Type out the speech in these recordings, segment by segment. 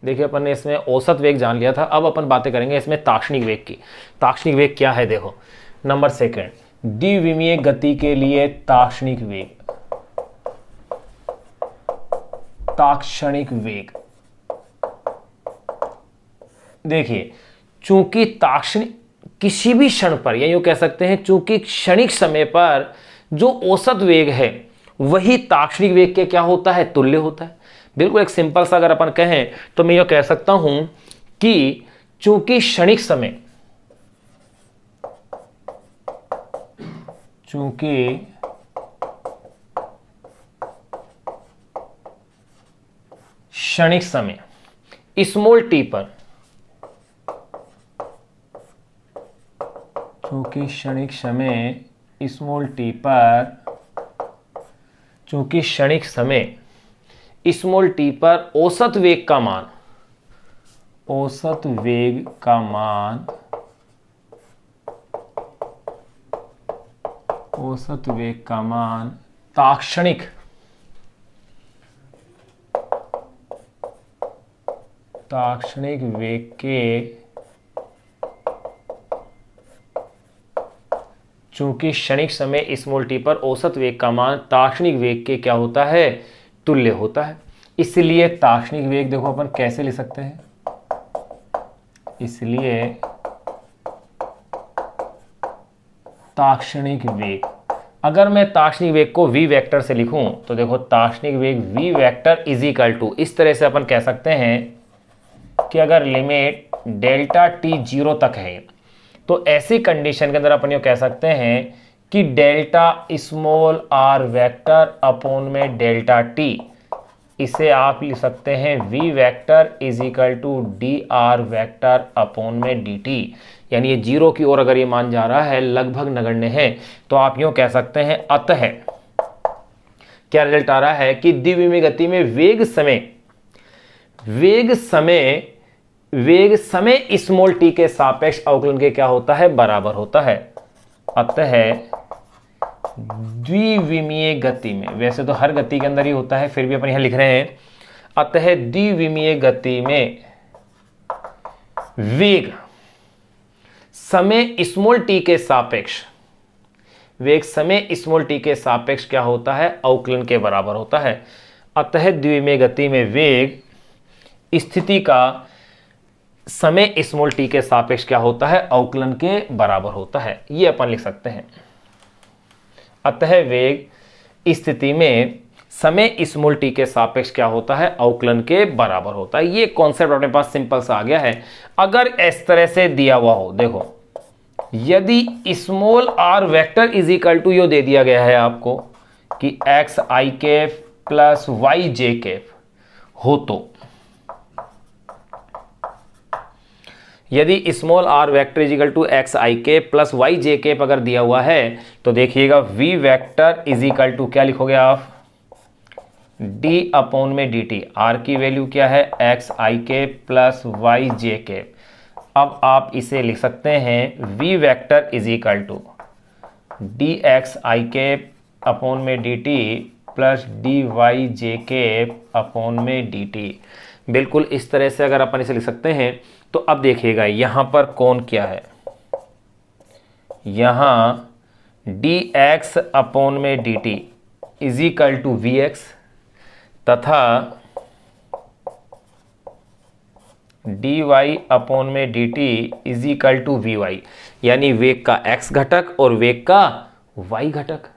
देखिए अपन ने इसमें औसत वेग जान लिया था, अब अपन बातें करेंगे इसमें ताक्षणिक वेग की। ताक्षणिक वेग क्या है, देखो नंबर सेकंड, द्विविमीय गति के लिए ताक्षणिक वेग, ताक्षणिक वेग। देखिए चूंकि ताक्षणिक किसी भी क्षण पर, या यूं कह सकते हैं चूंकि क्षणिक समय पर जो औसत वेग है वही ताक्षणिक वेग के क्या होता है, तुल्य होता है। बिल्कुल एक सिंपल सा अगर अपन कहें तो मैं यह कह सकता हूं कि चूंकि क्षणिक समय, चूंकि क्षणिक समय स्मॉल टी पर, चूंकि क्षणिक समय स्मॉल टी पर, चूंकि क्षणिक समय स्मॉल टी पर औसत वेग का मान, औसत वेग का मान, औसत वेग का मान ताक्षणिक, ताक्षणिक वेग के, चूंकि क्षणिक समय स्मॉल टी पर औसत वेग का मान ताक्षणिक वेग के क्या होता है, तुल्य होता है। इसलिए ताक्षणिक वेग देखो अपन कैसे लिख सकते हैं, इसलिए ताक्षणिक वेग, अगर मैं ताक्षणिक वेग को v वेक्टर से लिखूं तो देखो ताक्षणिक वेग v vector is equal to, इस तरह से अपन कह सकते हैं कि अगर लिमिट डेल्टा टी 0 तक है तो ऐसी कंडीशन के अंदर अपन ये कह सकते हैं कि delta small r vector upon में डेल्टा t, इसे आप लिख सकते हैं v vector is equal to D R vector upon में डी टी। यानी ये 0 की ओर अगर ये मान जा रहा है, लगभग नगण्य है, तो आप यूं कह सकते हैं अतः क्या रिजल्ट आ रहा है कि द्विविमीय गति में वेग समय स्मॉल टी के सापेक्ष अवकलन के क्या होता है, बराबर होता है। अतः द्विविमीय गति में, वैसे तो हर गति के अंदर ही होता है, फिर भी अपन यहां लिख रहे हैं, अतः द्विविमीय गति में वेग समय स्मॉल टी के सापेक्ष, वेग समय स्मॉल टी के सापेक्ष क्या होता है, अवकलन के बराबर होता है। अतः द्विविमीय गति में वेग स्थिति का समय स्मॉल टी के सापेक्ष क्या होता है, अवकलन के बराबर होता है। ये अपन लिख सकते हैं, अतः वेग स्थिति में समय स्मॉल टी के सापेक्ष क्या होता है, अवकलन के बराबर होता है। ये कॉन्सेप्ट अपने पास सिंपल सा आ गया है। अगर इस तरह से दिया हुआ हो, देखो यदि small R vector is equal to यो दे दिया गया है आपको कि X I cap plus Y J cap हो, तो यदि small R vector is equal to X I cap plus Y J cap अगर दिया हुआ है तो देखिएगा V vector is equal to क्या लिखोगे आप, डी अपॉन में डी टी। आर की वैल्यू क्या है, X I cap plus Y J cap. अब आप इसे लिख सकते हैं V vector is equal to D X I cap upon में D T plus D Y J cap upon में डी टी। बिल्कुल इस तरह से अगर अपन इसे लिख सकते हैं तो अब देखिएगा यहां पर कौन क्या है, यहां डी एक्स अपॉन में D T is equal to V X तथा डी वाई अपॉन में D T is equal to V Y, यानी वेग का एक्स घटक और वेग का वाई घटक।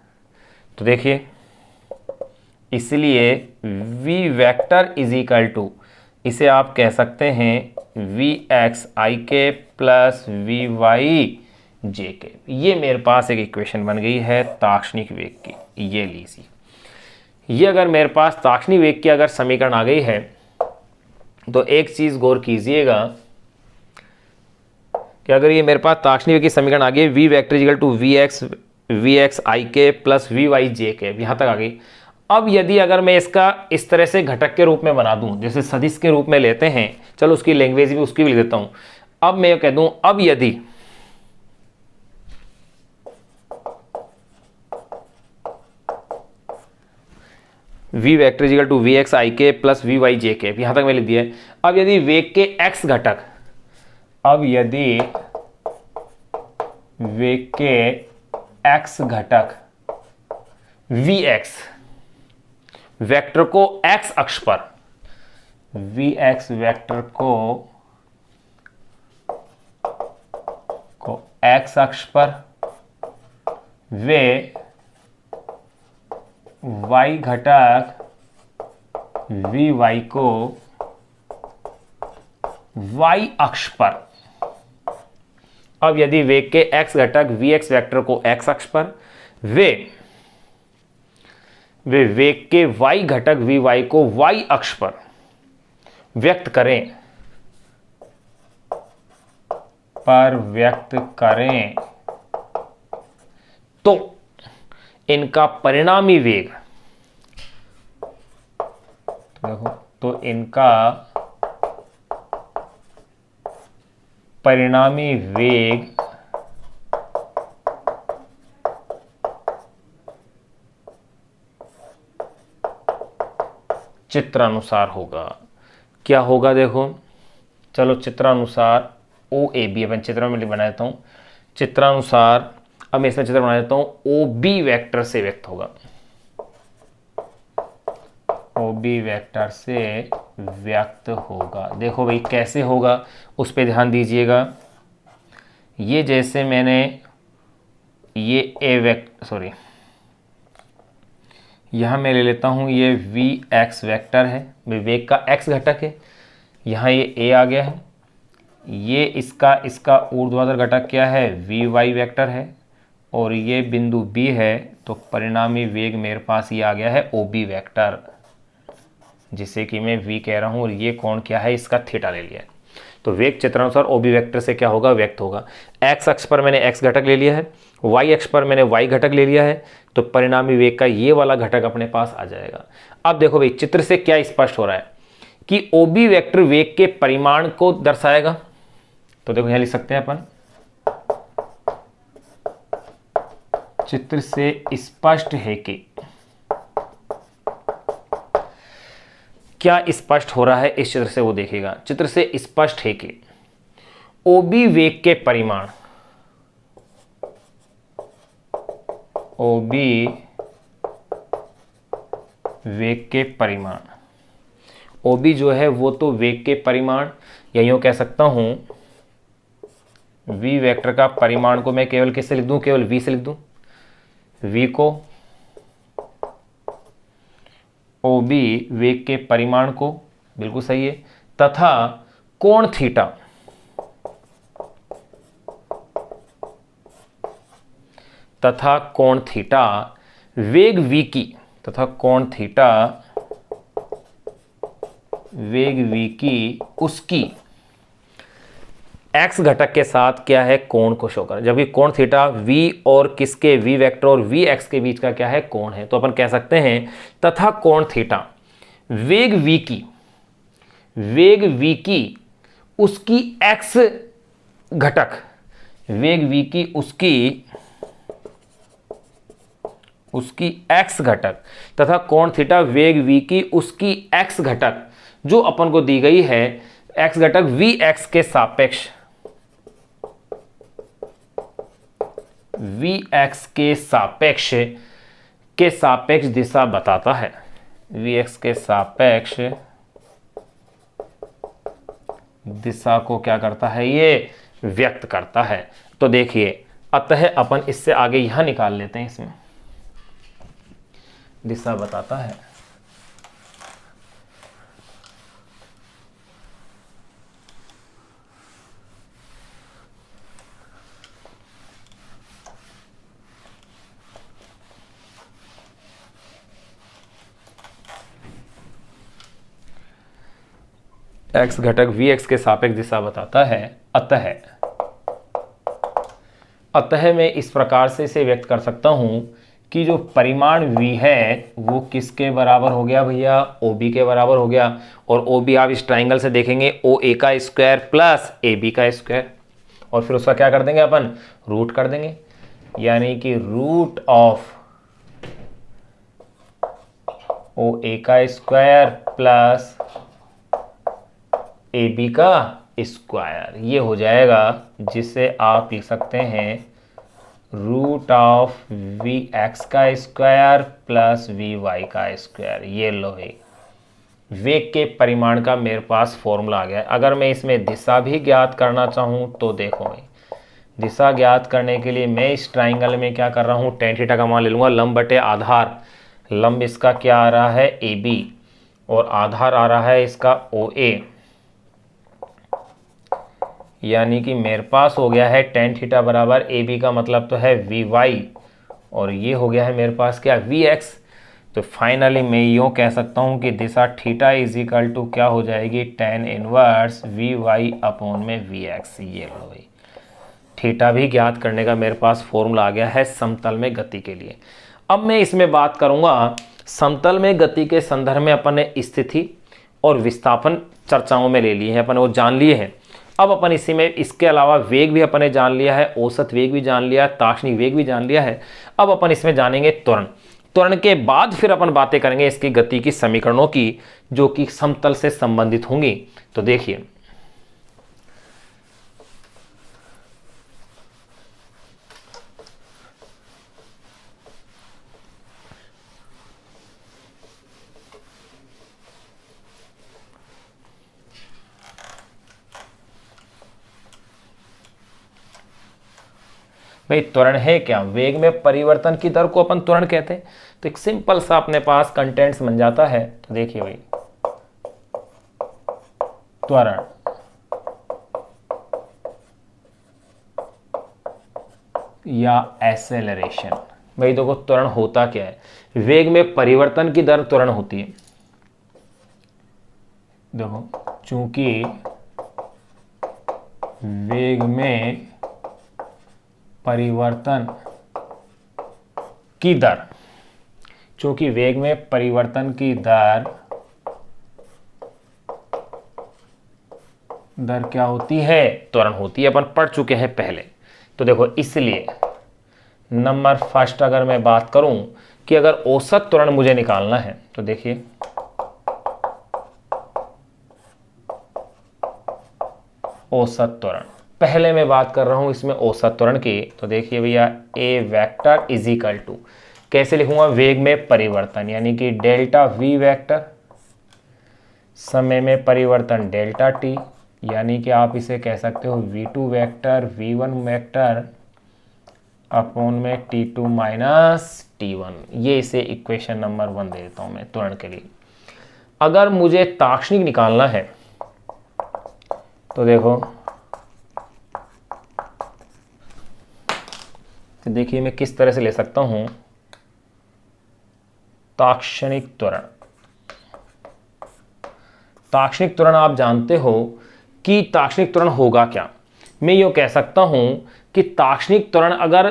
तो देखिए इसलिए V vector is equal to, इसे आप कह सकते हैं वी एक्स आई के प्लस वी वाई जे के। ये मेरे पास एक इक्वेशन बन गई है ताक्षणिक वेग की, ये लीजिए। ये अगर मेरे पास ताक्षणिक वेग की अगर समीकरण आ गई है तो एक चीज गौर कीजिएगा कि अगर ये मेरे पास ताक्षणिक वेग की समीकरण आ गई, V vector equal to V X I के प्लस वी वाई जे के, यहां तक आ गई। अब यदि अगर मैं इसका इस तरह से घटक के रूप में बना दूं, जैसे सदिश के रूप में लेते हैं, चलो उसकी लैंग्वेज भी उसकी भी लिख देता हूं। अब मैं कह दूं, अब यदि V vector equal to V X I के प्लस वी वाई जे के, यहां तक मैं लिख दिया। अब यदि वेग के x घटक, अब यदि वेग के x घटक vx वेक्टर को x अक्ष पर, vx वेक्टर को x अक्ष पर, वे y घटक vy को y अक्ष पर। अब यदि वेग के x घटक vx वेक्टर को x अक्ष पर, वे वेग के y घटक vy को y अक्ष पर व्यक्त करें, तो इनका परिणामी वेग, तो इनका परिणामी वेग चित्रानुसार होगा। क्या होगा देखो, चलो चित्रानुसार ओ ए बी, अपन चित्र में बना देता हूं। चित्रानुसार अब मैं इसमें चित्र बना देता हूं, ओ बी वेक्टर से व्यक्त होगा, ओ बी वेक्टर से व्यक्त होगा। देखो भाई कैसे होगा, उस पर ध्यान दीजिएगा। ये जैसे मैंने ये ए वेक्टर, सॉरी यहां मैं ले लेता हूं, ये वी एक्स वेक्टर है, वेग का एक्स घटक है, यहां ये ए आ गया है, ये इसका ऊर्ध्वाधर घटक क्या है, वी वाई वेक्टर है, और ये बिंदु बी है, तो परिणामी वेग मेरे पास ये आ गया है ओ बी वेक्टर, जिसे कि मैं v कह रहा हूं, और ये कोण क्या है, इसका थीटा ले लिया है। तो वेग चित्रानुसार ओ बी वेक्टर से क्या होगा, व्यक्त होगा। x अक्ष पर मैंने x घटक ले लिया है, y अक्ष पर मैंने y घटक ले लिया है, तो परिणामी वेग का ये वाला घटक अपने पास आ जाएगा। अब देखो भाई चित्र से क्या स्पष्ट हो रहा है कि ओ बी वेक्टर वेग के परिमाण को दर्शाएगा। तो देखो यहां लिख सकते हैं अपन, चित्र से स्पष्ट है कि, क्या स्पष्ट हो रहा है इस चित्र से वो देखिएगा। चित्र से स्पष्ट है कि ओ बी वेग के परिमाण, ओ बी वेग के परिमाण, ओ बी जो है वो तो वेग के परिमाण, या यूं कह सकता हूं v वेक्टर का परिमाण को मैं केवल किससे लिख दूं, केवल v से लिख दूं, v को ओ बी वेग के परिमाण को, बिल्कुल सही है, तथा कोण थीटा, तथा कोण थीटा वेग v की, तथा कोण थीटा वेग v की उसकी x घटक के साथ क्या है, कोण को शो कर, जबकि कोण थीटा v और किसके, v वेक्टर और vx के बीच का क्या है, कोण है। तो अपन कह सकते हैं तथा कोण थीटा वेग v की उसकी x घटक, वेग v की उसकी x घटक, तथा कोण थीटा वेग v की उसकी x घटक, जो अपन को दी गई है x घटक vx के सापेक्ष, vx के सापेक्ष दिशा बताता है, vx के सापेक्ष दिशा को क्या करता है, ये व्यक्त करता है। तो देखिए, अतः अपन इससे आगे यहां निकाल लेते हैं, इसमें दिशा बताता है, x घटक vx के सापेक्ष दिशा बताता है। अतः मैं इस प्रकार से इसे व्यक्त कर सकता हूं कि जो परिमाण v है वो किसके बराबर हो गया भैया, OB के बराबर हो गया। और OB आप इस ट्राइंगल से देखेंगे OA का स्क्वायर प्लस AB का स्क्वायर, और फिर उसका क्या कर देंगे अपन, रूट कर देंगे, यानी कि रूट ऑफ OA का स्क्वायर प्लस ए बी का स्क्वायर, ये हो जाएगा, जिसे आप लिख सकते हैं रूट ऑफ वी एक्स का स्क्वायर प्लस वी वाई का स्क्वायर। ये लो है, वेग के परिमाण का मेरे पास फॉर्मूला आ गया। अगर मैं इसमें दिशा भी ज्ञात करना चाहूँ तो देखो भाई, दिशा ज्ञात करने के लिए मैं इस ट्राइंगल में क्या कर रहा हूँ, tan थीटा का मान ले लूँगा, लंब बटे आधार। लंब इसका क्या आ रहा है, ए बी, और आधार आ रहा है इसका ओ ए, यानी कि मेरे पास हो गया है tan थीटा बराबर ए बी का मतलब तो है वी वाई, और ये हो गया है मेरे पास क्या, वी एक्स। तो फाइनली मैं यूँ कह सकता हूँ कि दिशा थीटा इज इक्वल टू क्या हो जाएगी, tan inverse V Y upon में वी एक्स। ये लो भाई, थीटा भी ज्ञात करने का मेरे पास फॉर्मूला आ गया है समतल में गति के लिए। अब मैं इसमें बात करूँगा, समतल में गति के संदर्भ में अपन ने स्थिति और विस्थापन चर्चाओं में ले लिए हैं, अपन वो जान लिए हैं। अब अपन इसी में इसके अलावा वेग भी अपन ने जान लिया है, औसत वेग भी जान लिया है, ताक्षणिक वेग भी जान लिया है। अब अपन इसमें जानेंगे त्वरण। त्वरण के बाद फिर अपन बातें करेंगे इसकी गति की समीकरणों की, जो कि समतल से संबंधित होंगी। तो देखिए, भाई त्वरण है क्या, वेग में परिवर्तन की दर को अपन त्वरण कहते हैं। तो एक सिंपल सा अपने पास कंटेंट्स बन जाता है। तो देखिए भाई, त्वरण या एक्सेलरेशन, भाई देखो त्वरण होता क्या है, वेग में परिवर्तन की दर त्वरण होती है। देखो, चूंकि वेग में परिवर्तन की दर, चूंकि वेग में परिवर्तन की दर क्या होती है, त्वरण होती है। अपन पढ़ चुके हैं पहले। तो देखो, इसलिए नंबर फर्स्ट अगर मैं बात करूं कि अगर औसत त्वरण मुझे निकालना है, तो देखिए औसत त्वरण, पहले मैं बात कर रहा हूं इसमें औसत त्वरण की। तो देखिए भैया, ए वेक्टर इज इक्वल टू, कैसे लिखूंगा, वेग में परिवर्तन यानी कि डेल्टा वी वेक्टर, समय में परिवर्तन डेल्टा टी, यानी कि आप इसे कह सकते हो v2 vector v1 vector upon में t2 माइनस t1। ये इसे इक्वेशन नंबर 1 दे देता हूं मैं त्वरण के लिए। अगर मुझे ताक्षणिक निकालना है, तो देखो, तो देखिए मैं किस तरह से ले सकता हूं ताक्षणिक त्वरण। ताक्षणिक त्वरण आप जानते हो कि ताक्षणिक त्वरण होगा क्या। मैं ये कह सकता हूं कि ताक्षणिक त्वरण अगर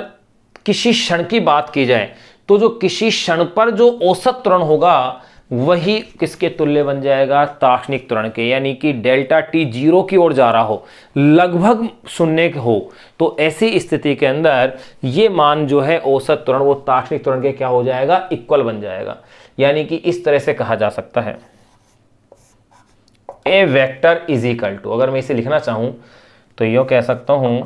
किसी क्षण की बात की जाए, तो जो किसी क्षण पर जो औसत त्वरण होगा वही किसके तुल्य बन जाएगा, ताक्षणिक त्वरण के। यानी कि डेल्टा टी 0 की ओर जा रहा हो, लगभग शून्य हो, तो ऐसी स्थिति के अंदर ये मान जो है औसत त्वरण, वो ताक्षणिक त्वरण के क्या हो जाएगा, इक्वल बन जाएगा। यानी कि इस तरह से कहा जा सकता है, ए वेक्टर इज इक्वल टू, अगर मैं इसे लिखना चाहूं तो यूँ कह सकता हूं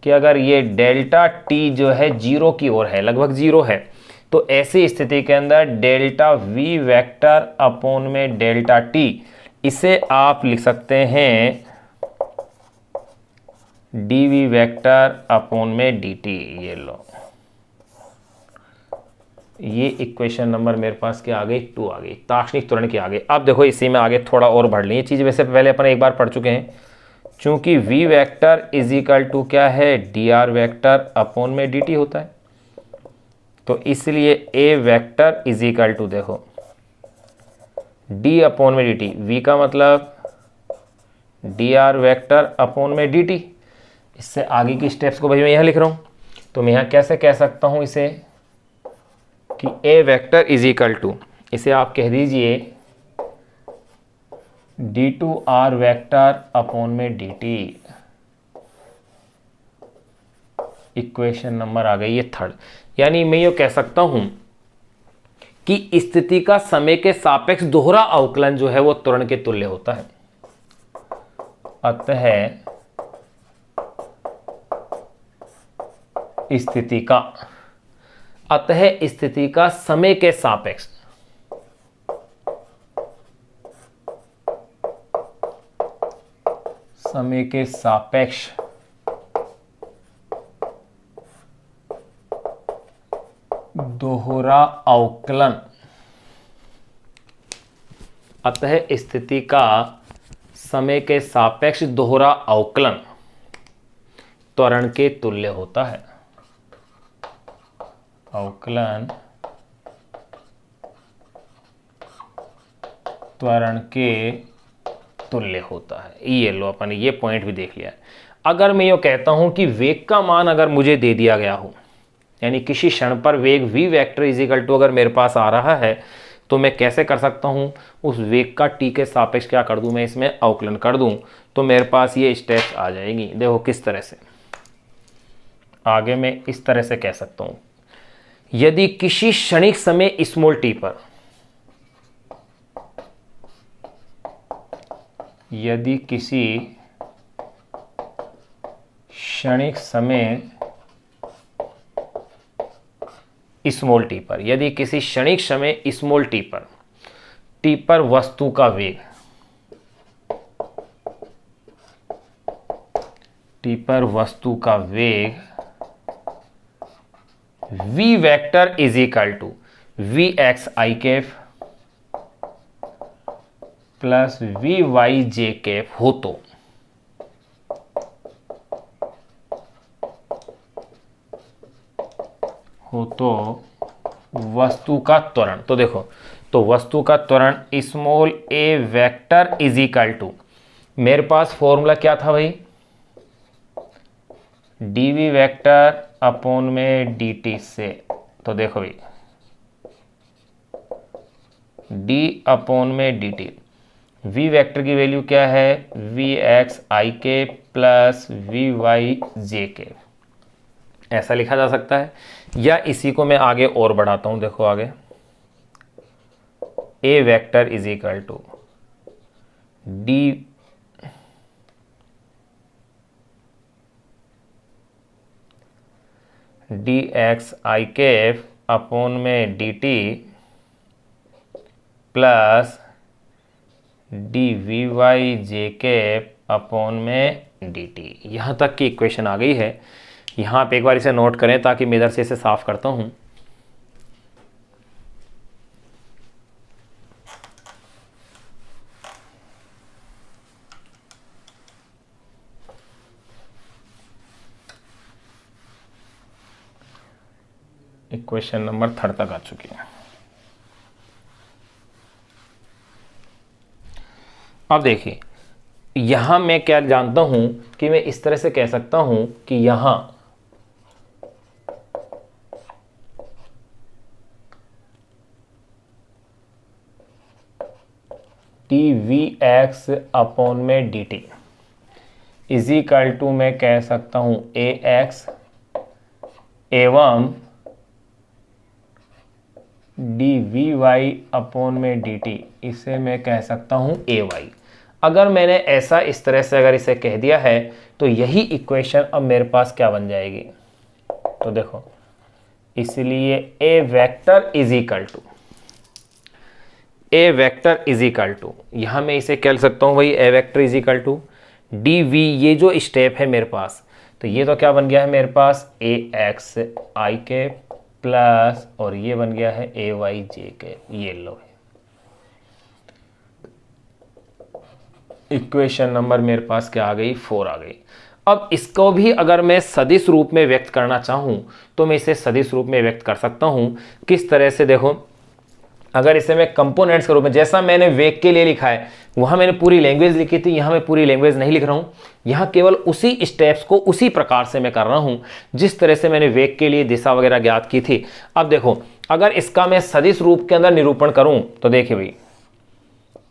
कि अगर ये डेल्टा टी जो है 0 की ओर है, लगभग 0 है, तो ऐसी स्थिति के अंदर डेल्टा वी वेक्टर अपॉन में डेल्टा टी, इसे आप लिख सकते हैं डी वी वेक्टर अपॉन में डी टी। ये लो, ये इक्वेशन नंबर मेरे पास क्या आ गई, 2 आ गई, ताक्षणिक त्वरण की आ गई। अब देखो इसी में आगे थोड़ा और बढ़ ली, ये चीज़ वैसे पहले अपन एक बार पढ़ चुके हैं। चूंकि v vector is equal to क्या है, डी आर वेक्टर अपॉन में डी टी होता है, तो इसलिए a vector is equal to, देखो d अपॉन में डी टी, वी का मतलब डी आर वेक्टर अपॉन में डी टी। इससे आगे की स्टेप्स को भाई मैं यहाँ लिख रहा हूँ, तो मैं यहाँ कैसे कह सकता हूँ इसे कि a vector is equal to, इसे आप कह दीजिए d2r वेक्टर अपॉन में dt। इक्वेशन नंबर आ गई ये 3rd। यानी मैं ये कह सकता हूं कि स्थिति का समय के सापेक्ष दोहरा अवकलन जो है वो त्वरण के तुल्य होता है। अतः स्थिति का समय के सापेक्ष दोहरा अवकलन, अतः स्थिति का समय के सापेक्ष दोहरा अवकलन त्वरण के तुल्य होता है। अवकलन त्वरण के तुल्य होता है। ये लो, अपन ने ये पॉइंट भी देख लिया है। अगर मैं ये कहता हूं कि वेग का मान अगर मुझे दे दिया गया हो, यानी किसी क्षण पर वेग v वेक्टर इजिकल टू अगर मेरे पास आ रहा है, तो मैं कैसे कर सकता हूं, उस वेग का t के सापेक्ष क्या कर दूं, मैं इसमें अवकलन कर दूं, तो मेरे पास ये स्टेप्स आ जाएगी। देखो किस तरह से, आगे मैं इस तरह से कह सकता हूं, यदि किसी क्षणिक समय स्मॉल t पर, यदि किसी क्षणिक समय स्मॉल t पर, यदि किसी क्षणिक समय स्मॉल t पर वस्तु का वेग, t पर वस्तु का वेग v vector is equal to V X I cap plus V Y J cap हो, तो वस्तु का त्वरण, तो देखो, तो वस्तु का त्वरण small A vector is equal to, मेरे पास फॉर्मूला क्या था भाई, dv वेक्टर अपॉन में dt से, तो देखो भाई d अपॉन में dt, v वेक्टर की वैल्यू क्या है, वी एक्स आई के प्लस वी वाई जे के, ऐसा लिखा जा सकता है। या इसी को मैं आगे और बढ़ाता हूं, देखो आगे a vector is equal to D X I cap upon में D T plus D V Y J cap upon में डी टी। यहाँ तक की इक्वेशन आ गई है। यहाँ पे एक बार इसे नोट करें ताकि मैं इधर से इसे साफ करता हूँ। इक्वेशन नंबर 3 तक आ चुकी है। अब देखिए, यहां मैं क्या जानता हूं कि मैं इस तरह से कह सकता हूं कि यहां टी वी एक्स अपॉन में D T is equal to, मैं कह सकता हूं ए एक्स एवं डी वी वाई अपॉन में डी टी, इसे मैं कह सकता हूं ए वाई। अगर मैंने ऐसा इस तरह से अगर इसे कह दिया है तो यही इक्वेशन अब मेरे पास क्या बन जाएगी, तो देखो, इसलिए A vector is equal to, A vector is equal to, यहां मैं इसे कह सकता हूं भाई A vector is equal to D V, ये जो स्टेप है मेरे पास, तो ये तो क्या बन गया है मेरे पास ए एक्स आई के प्लस, और ये बन गया है ए वाई जे के। ये लो इक्वेशन नंबर मेरे पास क्या आ गई, 4 आ गई। अब इसको भी अगर मैं सदिश रूप में व्यक्त करना चाहूं तो मैं इसे सदिश रूप में व्यक्त कर सकता हूं। किस तरह से, देखो, अगर इसे मैं कंपोनेंट्स के रूप में, जैसा मैंने वेग के लिए लिखा है वहां मैंने पूरी लैंग्वेज लिखी थी, यहां मैं पूरी लैंग्वेज नहीं लिख रहा हूं, यहां केवल उसी स्टेप्स को उसी प्रकार से मैं कर रहा हूं जिस तरह से मैंने वेग के लिए दिशा वगैरह ज्ञात की थी। अब देखो, अगर इसका मैं सदिश रूप के अंदर निरूपण करूं तो देखिए भाई,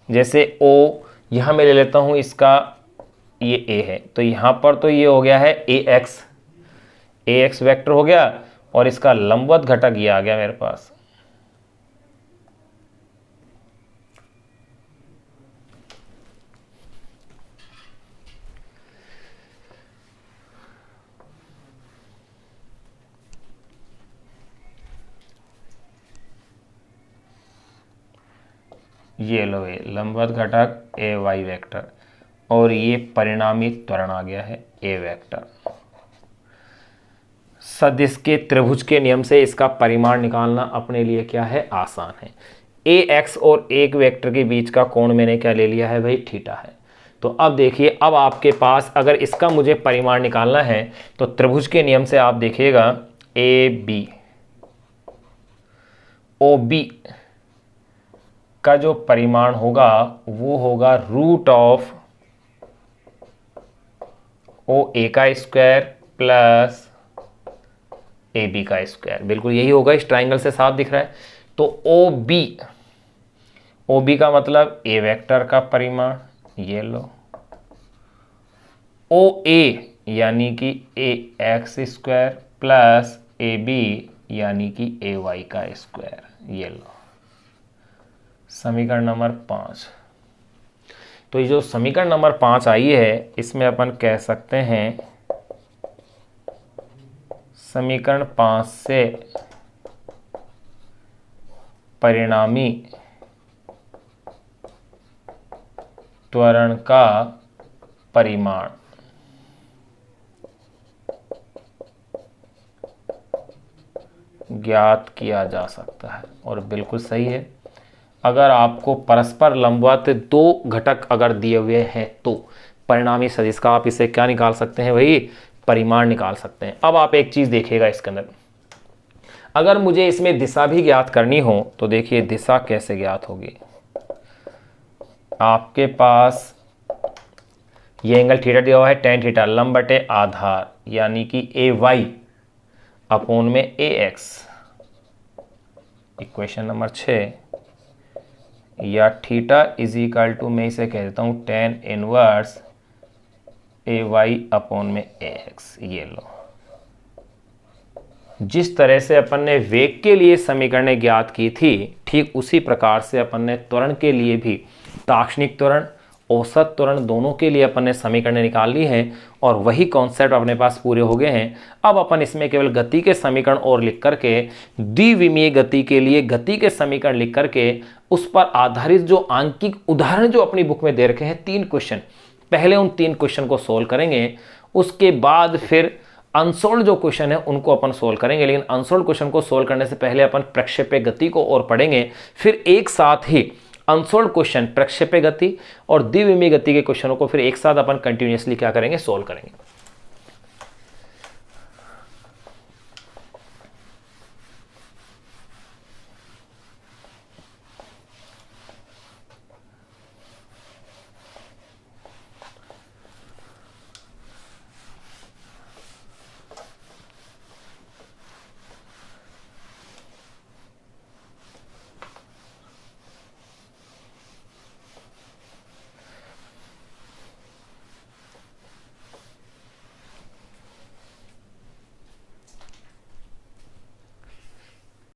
जैसे ओ यहां मैं ले लेता हूं, इसका ये ए है, तो यहां पर तो ये हो गया है ए एक्स वेक्टर हो गया, और इसका लंबवत घटक ये आ गया मेरे पास, ये लो ये लंबवत घटक ए वाई वेक्टर, और ये परिणामी त्वरण आ गया है ए वेक्टर। सदिश के त्रिभुज के नियम से इसका परिमाण निकालना अपने लिए क्या है, आसान है। ए एक्स और एक वेक्टर के बीच का कोण मैंने क्या ले लिया है भाई, थीटा है। तो अब देखिए, अब आपके पास अगर इसका मुझे परिमाण निकालना है तो त्रिभुज के नियम से आप देखिएगा ए बी ओ बी का जो परिमाण होगा वो होगा रूट ऑफ ओ ए का स्क्वायर प्लस ए बी का स्क्वायर। बिल्कुल यही होगा, इस ट्राइंगल से साफ दिख रहा है। तो ओ बी का मतलब ए वेक्टर का परिमाण, ये लो। ओ ए यानी कि A X square plus A B यानी कि ए वाई का स्क्वायर, ये लो। समीकरण नंबर 5। तो ये जो समीकरण नंबर 5 आई है, इसमें अपन कह सकते हैं समीकरण 5 से परिणामी त्वरण का परिमाण ज्ञात किया जा सकता है। और बिल्कुल सही है, अगर आपको परस्पर लंबवत दो घटक अगर दिए हुए हैं तो परिणामी सदिश का आप इसे क्या निकाल सकते हैं भाई, परिमाण निकाल सकते हैं। अब आप एक चीज देखिएगा इसके अंदर, अगर मुझे इसमें दिशा भी ज्ञात करनी हो तो देखिए दिशा कैसे ज्ञात होगी। आपके पास ये एंगल थीटा दिया हुआ है, tan थीटा, लंब बटे आधार यानी कि ए वाई अपोन में ए एक्स। इक्वेशन नंबर 6, या थीटा इज इक्वल टू, मैं इसे कह देता हूँ tan इनवर्स ए वाई अपोन में ए एक्स। ये लो, जिस तरह से अपन ने वेग के लिए समीकरणें ज्ञात की थी, ठीक उसी प्रकार से अपन ने त्वरण के लिए भी, ताक्षणिक त्वरण औसत त्वरण दोनों के लिए अपन ने समीकरणें निकाल ली हैं, और वही कॉन्सेप्ट अपने पास पूरे हो गए हैं। अब अपन इसमें केवल गति के समीकरण और लिख करके, द्विविमीय गति के लिए गति के समीकरण लिख करके उस पर आधारित जो आंकिक उदाहरण जो अपनी बुक में दे रखे हैं 3 क्वेश्चन, पहले उन 3 क्वेश्चन को सोल्व करेंगे। उसके बाद फिर अनसोल्ड जो क्वेश्चन है उनको अपन सोल्व करेंगे, लेकिन अनसोल्ड क्वेश्चन को सोल्व करने से पहले अपन प्रक्षेप्य गति को और पढ़ेंगे। फिर एक साथ ही अनसोल्ड क्वेश्चन, प्रक्षेप्य गति और द्विविमीय गति के क्वेश्चनों को फिर एक साथ अपन कंटिन्यूअसली क्या करेंगे, सोल्व करेंगे।